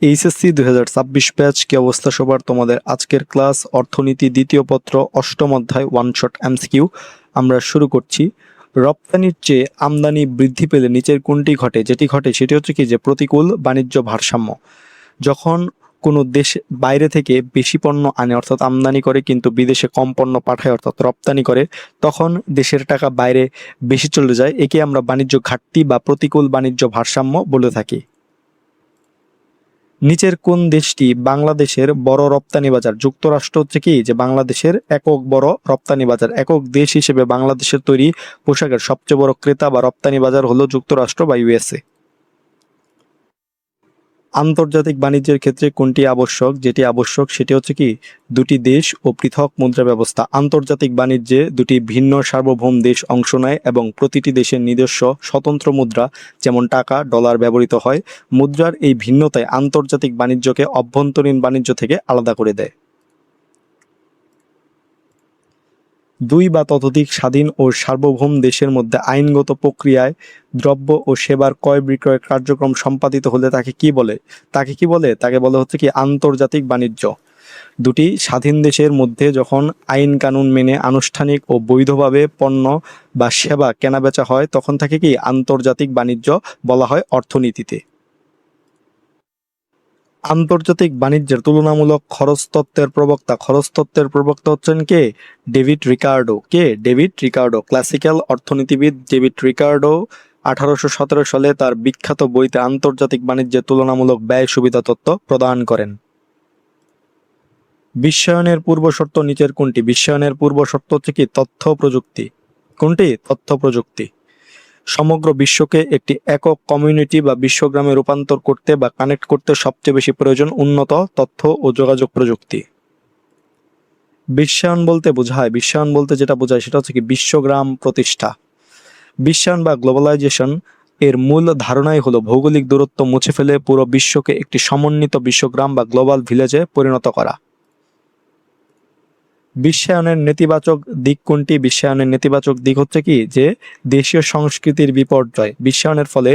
HSC 2026 batch কি অবস্থা সবার? তোমাদের আজকের ক্লাস অর্থনীতি দ্বিতীয় পত্র অষ্টম অধ্যায় ওয়ান শট এমসিকিউ আমরা শুরু করছি। রপ্তানির চেয়ে আমদানি বৃদ্ধি পেলে নিচের কোনটি ঘটে? যেটি ঘটে সেটি হচ্ছে কি যে প্রতিকূল বাণিজ্য ভারসাম্য। যখন কোনো দেশ বাইরে থেকে বেশি পণ্য আনে অর্থাৎ আমদানি করে কিন্তু বিদেশে কম পণ্য পাঠায় অর্থাৎ রপ্তানি করে, তখন দেশের টাকা বাইরে বেশি চলে যায়। একে আমরা বাণিজ্য ঘাটতি বা প্রতিকূল বাণিজ্য ভারসাম্য বলে থাকি। নিচের কোন দেশটি বাংলাদেশের বড় রপ্তানি বাজার? যুক্তরাষ্ট্র হচ্ছে কি যে বাংলাদেশের একক বড় রপ্তানি বাজার। একক দেশ হিসেবে বাংলাদেশের তৈরি পোশাকের সবচেয়ে বড় ক্রেতা বা রপ্তানি বাজার হলো যুক্তরাষ্ট্র বা ইউএসএ। আন্তর্জাতিক বাণিজ্যের ক্ষেত্রে কোনটি আবশ্যক? যেটি আবশ্যক সেটি হচ্ছে কি দুটি দেশ ও পৃথক মুদ্রা ব্যবস্থা। আন্তর্জাতিক বাণিজ্যে দুটি ভিন্ন সার্বভৌম দেশ অংশ নেয় এবং প্রতিটি দেশের নিজস্ব স্বতন্ত্র মুদ্রা যেমন টাকা, ডলার ব্যবহৃত হয়। মুদ্রার এই ভিন্নতায় আন্তর্জাতিক বাণিজ্যকে অভ্যন্তরীণ বাণিজ্য থেকে আলাদা করে দেয়। দুই বা ততোধিক স্বাধীন ও সার্বভৌম দেশের মধ্যে আইনগত প্রক্রিয়ায় দ্রব্য ও সেবার ক্রয় বিক্রয় কার্যক্রম সম্পাদিত হলে তাকে কি বলে? তাকে বলে হচ্ছে কি আন্তর্জাতিক বাণিজ্য। দুটি স্বাধীন দেশের মধ্যে যখন আইন কানুন মেনে আনুষ্ঠানিক ও বৈধভাবে পণ্য বা সেবা কেনাবেচা হয় তখন তাকে কি আন্তর্জাতিক বাণিজ্য বলা হয় অর্থনীতিতে। আন্তর্জাতিক বাণিজ্যের তুলনামূলক খরচ তত্ত্বের প্রবক্তা হচ্ছেন কে? David Ricardo. ক্লাসিক্যাল অর্থনীতিবিদ ডেভিড রিকার্ডো 1817 সালে তার বিখ্যাত বইতে আন্তর্জাতিক বাণিজ্যের তুলনামূলক ব্যয় সুবিধা তত্ত্ব প্রদান করেন। বিশ্বায়নের পূর্বশর্ত নিচের কোনটি? বিশ্বায়নের পূর্বশর্ত হচ্ছে কি তথ্য প্রযুক্তি। কোনটি? তথ্য প্রযুক্তি। সমগ্র বিশ্বকে একটি একক কমিউনিটি বা বিশ্বগ্রামে রূপান্তর করতে বা কানেক্ট করতে সবচেয়ে বেশি প্রয়োজন উন্নত তথ্য ও যোগাযোগ প্রযুক্তি। বিশ্বায়ন বলতে যেটা বোঝায় সেটা হচ্ছে কি বিশ্বগ্রাম প্রতিষ্ঠা। বিশ্বায়ন বা গ্লোবালাইজেশন এর মূল ধারণাই হলো ভৌগোলিক দূরত্ব মুছে ফেলে পুরো বিশ্বকে একটি সমন্বিত বিশ্বগ্রাম বা গ্লোবাল ভিলেজে পরিণত করা। বিশ্বায়নের নেতিবাচক দিক কোনটি? বিশ্বায়নের নেতিবাচক দিক হচ্ছে কি যে দেশীয় সংস্কৃতির বিপর্যয়। বিশ্বায়নের ফলে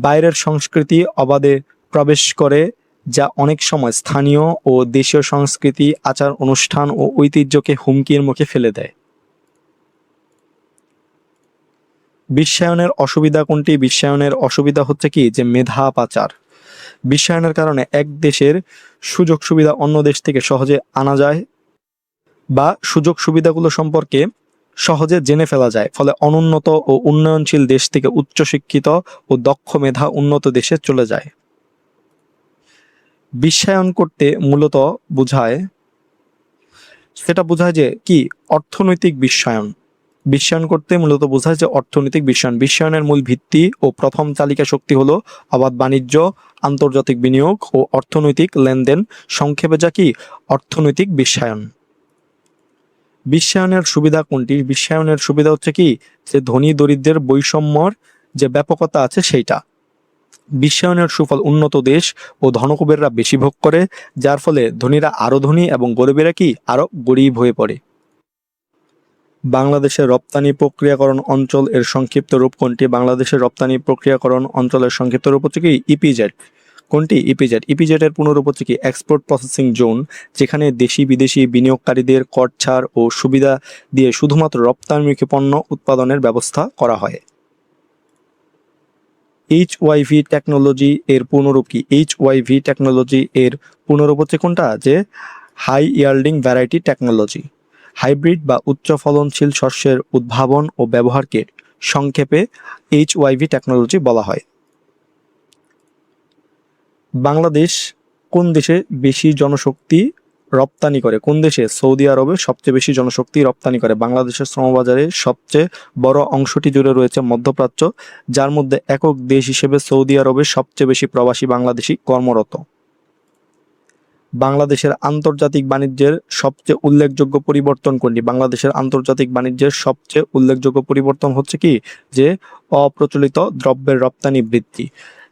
বাইরের সংস্কৃতি অবাধে প্রবেশ করে, যা অনেক সময় স্থানীয় ও দেশীয় সংস্কৃতি, আচার অনুষ্ঠান ও ঐতিহ্যকে হুমকির মুখে ফেলে দেয়। বিশ্বায়নের অসুবিধা কোনটি? বিশ্বায়নের অসুবিধা হচ্ছে কি যে মেধা পাচার। বিশ্বায়নের কারণে এক দেশের সুযোগ সুবিধা অন্য দেশ থেকে সহজে আনা যায় বা সুযোগ সুবিধাগুলো সম্পর্কে সহজে জেনে ফেলা যায়, ফলে অনুন্নত ও উন্নয়নশীল দেশ থেকে উচ্চশিক্ষিত ও দক্ষ মেধা উন্নত দেশে চলে যায়। বিশ্বায়ন করতে মূলত বোঝায় যে কি অর্থনৈতিক বিশ্বায়ন। বিশ্বায়ন করতে মূলত বোঝায় যে অর্থনৈতিক বিশ্বায়ন। বিশ্বায়নের মূল ভিত্তি ও প্রথম চালিকা শক্তি হলো অবাধ বাণিজ্য, আন্তর্জাতিক বিনিয়োগ ও অর্থনৈতিক লেনদেন। সংক্ষেপে যা কি অর্থনৈতিক বিশ্বায়ন। বিশ্বায়নের সুবিধা কোনটি? বিশ্বায়নের সুবিধা হচ্ছে কি যে ধনী দরিদ্রের বৈষম্যর যে ব্যাপকতা আছে সেইটা। বিশ্বায়নের সুফল উন্নত দেশ ও ধনকুবেররা বেশি ভোগ করে, যার ফলে ধনীরা আরো ধনী এবং গরিবেরা কি আরো গরিব হয়ে পড়ে। বাংলাদেশের রপ্তানি প্রক্রিয়াকরণ অঞ্চল এর সংক্ষিপ্ত রূপ কোনটি? বাংলাদেশের রপ্তানি প্রক্রিয়াকরণ অঞ্চলের সংক্ষিপ্ত রূপ হচ্ছে কি ইপিজেড। কোনটি? ইপিজেড এর পুনরূপ হচ্ছে কি এক্সপোর্ট প্রসেসিং জোন, যেখানে দেশি বিদেশি বিনিয়োগকারীদের কর ছাড় ও সুবিধা দিয়ে শুধুমাত্র রপ্তানিমুখী পণ্য উৎপাদনের ব্যবস্থা করা হয়। এইচওয়াইভি টেকনোলজি এর পুনরূপ কি? এইচওয়াইভি টেকনোলজি এর পুনরূপ হচ্ছে কোনটা? যে হাই ইয়াল্ডিং ভ্যারাইটি টেকনোলজি। হাইব্রিড বা উচ্চ ফলনশীল শস্যের উদ্ভাবন ও ব্যবহারকে সংক্ষেপে এইচওয়াইভি টেকনোলজি বলা হয়। বাংলাদেশ কোন দেশে বেশি জনশক্তি রপ্তানি করে? কোন দেশে? সৌদি আরবে সবচেয়ে বেশি জনশক্তি রপ্তানি করে। বাংলাদেশের শ্রমবাজারে সবচেয়ে বড় অংশটি জুড়ে রয়েছে মধ্যপ্রাচ্য, যার মধ্যে একক দেশ হিসেবে সৌদি আরবে সবচেয়ে বেশি প্রবাসী বাংলাদেশি কর্মরত। বাংলাদেশের আন্তর্জাতিক বাণিজ্যের সবচেয়ে উল্লেখযোগ্য পরিবর্তন কোনটি? বাংলাদেশের আন্তর্জাতিক বাণিজ্যের সবচেয়ে উল্লেখযোগ্য পরিবর্তন হচ্ছে কি যে অপ্রচলিত দ্রব্যের রপ্তানি বৃদ্ধি।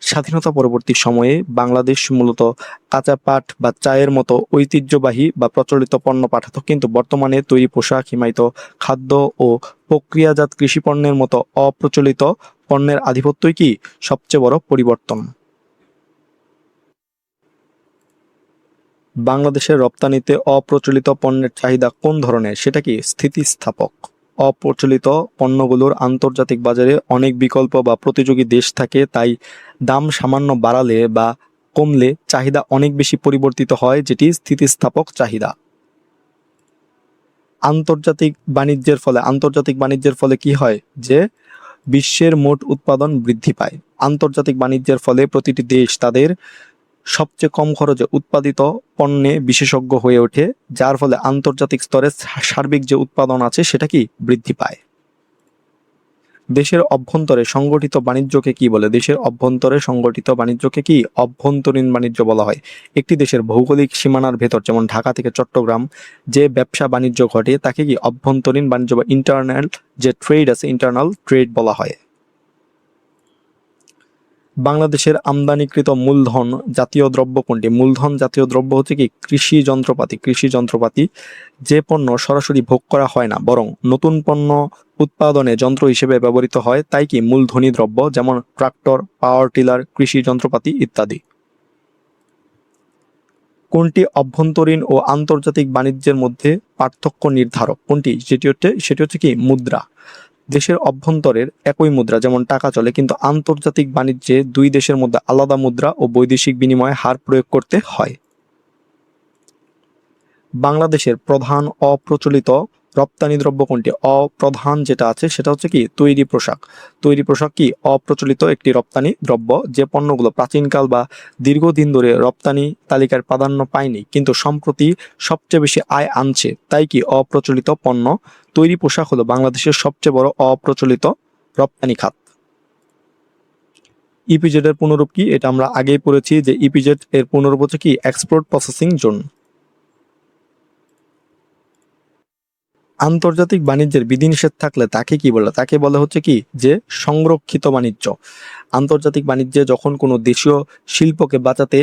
স্বাধীনতা পরবর্তী সময়ে বাংলাদেশ মূলত কাঁচা পাট বা চায়ের মতো ঐতিহ্যবাহী বা প্রচলিত পণ্য পাঠাতো, কিন্তু বর্তমানে তৈরি পোশাক, হিমায়িত খাদ্য ও প্রক্রিয়াজাত কৃষি পণ্যের মতো অপ্রচলিত পণ্যের আধিপত্যই কি সবচেয়ে বড় পরিবর্তন। বাংলাদেশের রপ্তানিতে অপ্রচলিত পণ্যের চাহিদা কোন ধরনের? সেটা কি স্থিতিস্থাপক। অপ্রচলিত পণ্যগুলোর আন্তর্জাতিক বাজারে অনেক বিকল্প বা প্রতিযোগী দেশ থাকে, তাই দাম সামান্য বাড়ালে বা কমলে চাহিদা অনেক বেশি পরিবর্তিত হয়, যেটি স্থিতিস্থাপক চাহিদা। আন্তর্জাতিক বাণিজ্যের ফলে কি হয় যে বিশ্বের মোট উৎপাদন বৃদ্ধি পায়। আন্তর্জাতিক বাণিজ্যের ফলে প্রতিটি দেশ তাদের সবচেয়ে কম খরচে উৎপাদিত পণ্যে বিশেষজ্ঞ হয়ে ওঠে, যার ফলে আন্তর্জাতিক স্তরে সার্বিক যে উৎপাদন আছে সেটা কি বৃদ্ধি পায়। দেশের অভ্যন্তরে সংগঠিত বাণিজ্যকে কি বলে? দেশের অভ্যন্তরে সংগঠিত বাণিজ্যকে কি অভ্যন্তরীণ বাণিজ্য বলা হয়। একটি দেশের ভৌগোলিক সীমানার ভেতর, যেমন ঢাকা থেকে চট্টগ্রাম, যে ব্যবসা বাণিজ্য ঘটে তাকে কি অভ্যন্তরীণ বাণিজ্য বা ইন্টারনাল যে ট্রেড আছে, ইন্টারনাল ট্রেড বলা হয়। বাংলাদেশের আমদানিকৃত মূলধন জাতীয় দ্রব্য কোনটি? মূলধন জাতীয় দ্রব্য হচ্ছে কি কৃষি যন্ত্রপাতি, যে পণ্য সরাসরি ভোগ করা হয় না বরং নতুন পণ্য উৎপাদনে যন্ত্র হিসেবে ব্যবহৃত হয়, তাই কি মূলধনী দ্রব্য, যেমন ট্রাক্টর, পাওয়ার টিলার, কৃষি যন্ত্রপাতি ইত্যাদি। কোনটি অভ্যন্তরীণ ও আন্তর্জাতিক বাণিজ্যের মধ্যে পার্থক্য নির্ধারক? কোনটি? সেটি হচ্ছে কি মুদ্রা। দেশের অভ্যন্তরের একই মুদ্রা যেমন টাকা চলে, কিন্তু আন্তর্জাতিক বাণিজ্যে দুই দেশের মধ্যে আলাদা মুদ্রা ও বৈদেশিক বিনিময় হার প্রয়োগ করতে হয়। বাংলাদেশের প্রধান অপ্রচলিত রপ্তানি দ্রব্য কোনটি? অপ্রধান যেটা আছে সেটা হচ্ছে কি তৈরি পোশাক কি অপ্রচলিত একটি রপ্তানি দ্রব্য, যে পণ্যগুলো প্রাচীনকাল বা দীর্ঘদিন ধরে রপ্তানি তালিকার প্রাধান্য পায়নি কিন্তু সম্প্রতি সবচেয়ে বেশি আয় আনছে, তাই কি অপ্রচলিত পণ্য। তৈরি পোশাক হলো বাংলাদেশের সবচেয়ে বড় অপ্রচলিত রপ্তানি খাত। ইপিজেড এর পুনরূপ কি? এটা আমরা আগেই পড়েছি যে ইপিজেড এর পুনরূপ হচ্ছে কি এক্সপোর্ট প্রসেসিং জোন। আন্তর্জাতিক বাণিজ্যের বিধিনিষেধ থাকলে তাকে কি বলে? তাকে বলা হচ্ছে কি যে সংরক্ষিত বাণিজ্য। আন্তর্জাতিক বাণিজ্যে যখন কোনো দেশীয় শিল্পকে বাঁচাতে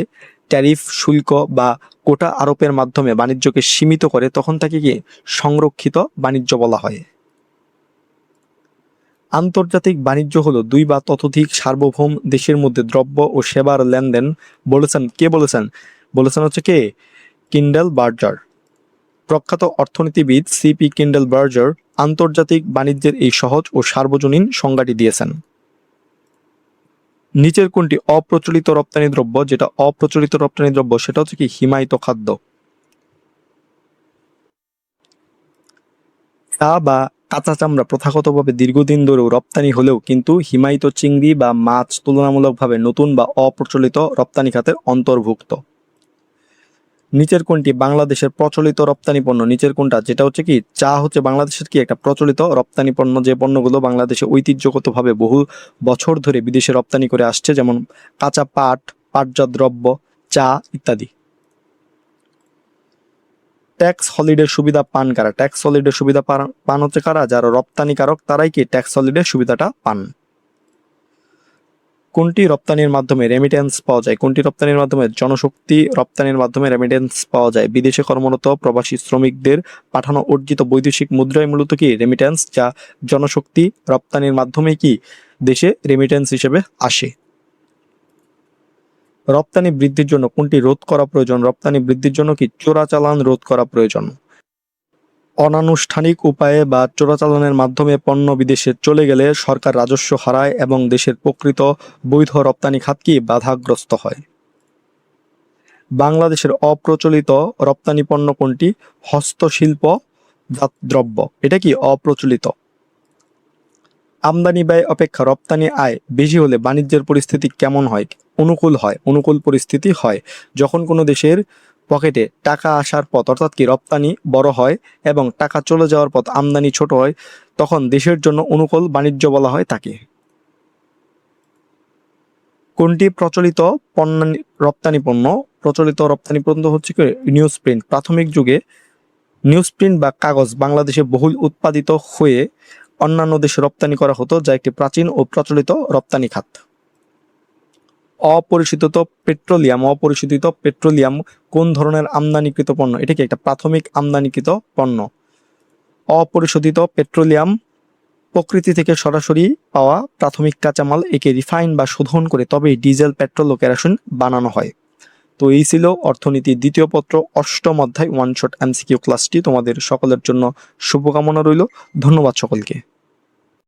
ট্যারিফ, শুল্ক বা কোটা আরোপের মাধ্যমে বাণিজ্যকে সীমিত করে, তখন তাকে কি সংরক্ষিত বাণিজ্য বলা হয়। আন্তর্জাতিক বাণিজ্য হলো দুই বা ততোধিক সার্বভৌম দেশের মধ্যে দ্রব্য ও সেবার লেনদেন। কে বলেছেন? হচ্ছে কে? Kindle Berger. প্রখ্যাত অর্থনীতিবিদ সিপি কিন্ডেল বার্জার আন্তর্জাতিক বাণিজ্যের এই সহজ ও সার্বজনীন সংজ্ঞাটি দিয়েছেন। নিচের কোনটি অপ্রচলিত রপ্তানি দ্রব্য? যেটা অপ্রচলিত রপ্তানি দ্রব্য সেটা হচ্ছে কি হিমায়িত খাদ্য। চা বা কাঁচা চামড়া প্রথাগতভাবে দীর্ঘদিন ধরেও রপ্তানি হলেও কিন্তু হিমায়িত চিংড়ি বা মাছ তুলনামূলকভাবে নতুন বা অপ্রচলিত রপ্তানি খাতের অন্তর্ভুক্ত। নিচের কোনটি বাংলাদেশের প্রচলিত রপ্তানি পণ্য? নিচের কোনটা? যেটা হচ্ছে কি চা হচ্ছে বাংলাদেশের কি একটা প্রচলিত রপ্তানি পণ্য, যে পণ্যগুলো বাংলাদেশে ঐতিহ্যগতভাবে বহু বছর ধরে বিদেশে রপ্তানি করে আসছে, যেমন কাঁচা পাট, পাটজাত দ্রব্য, চা ইত্যাদি। ট্যাক্স হলিডের সুবিধা পান কারা? ট্যাক্স হলিডের সুবিধা পান হচ্ছে কারা? যারা রপ্তানিকারক, তারাই কি ট্যাক্স হলিডের সুবিধাটা পান। কোনটি রপ্তানির মাধ্যমে রেমিটেন্স পাওয়া যায়? কোনটি রপ্তানির মাধ্যমে? জনশক্তি রপ্তানির মাধ্যমে রেমিটেন্স পাওয়া যায়। বিদেশে কর্মরত প্রবাসী শ্রমিকদের পাঠানো অর্জিত বৈদেশিক মুদ্রাই মূলত কি রেমিটেন্স, যা জনশক্তি রপ্তানির মাধ্যমে কি দেশে রেমিটেন্স হিসেবে আসে। রপ্তানি বৃদ্ধির জন্য কোনটি রোধ করা প্রয়োজন? রপ্তানি বৃদ্ধির জন্য কি চোরাচালান রোধ করা প্রয়োজন। অনানুষ্ঠানিক উপায়ে বা চোরাচালানের মাধ্যমে পণ্য বিদেশে চলে গেলে সরকার রাজস্ব হারায় এবং দেশের প্রকৃত বৈধ রপ্তানি খাত কি বাধাগ্রস্ত হয়। বাংলাদেশের অপ্রচলিত রপ্তানি পণ্য কোনটি? হস্তশিল্প জাত দ্রব্য, এটা কি অপ্রচলিত। আমদানি ব্যয় অপেক্ষা রপ্তানি আয় বেশি হলে বাণিজ্যের পরিস্থিতি কেমন হয়? অনুকূল পরিস্থিতি হয়। যখন কোনো দেশের পকেটে টাকা আসার পথ অর্থাৎ কি রপ্তানি বড় হয় এবং টাকা চলে যাওয়ার পথ আমদানি ছোট হয়, তখন দেশের জন্য অনুকূল বাণিজ্য বলা হয় তাকে। কোনটি প্রচলিত রপ্তানি পণ্য? প্রচলিত রপ্তানি পণ্য হচ্ছে কি নিউজ প্রিন্ট। প্রাথমিক যুগে নিউজ প্রিন্ট বা কাগজ বাংলাদেশে বহুল উৎপাদিত হয়ে অন্যান্য দেশে রপ্তানি করা হতো, যা একটি প্রাচীন ও প্রচলিত রপ্তানি খাত। অপরিশোধিত পেট্রোলিয়াম কোন ধরনের আমদানিকৃত পণ্য? এটা কি একটা প্রাথমিক আমদানিকৃত পণ্য। অপরিশোধিত পেট্রোলিয়াম প্রকৃতি থেকে সরাসরি পাওয়া প্রাথমিক কাঁচামাল, একে রিফাইন বা শোধন করে তবেই ডিজেল, পেট্রোল ও কেরোসিন বানানো হয়। তো এই ছিল অর্থনীতি দ্বিতীয় পত্র অষ্টম অধ্যায় ওয়ান শট এমসিকিউ ক্লাসটি। তোমাদের সকলের জন্য শুভকামনা রইল। ধন্যবাদ সকলকে।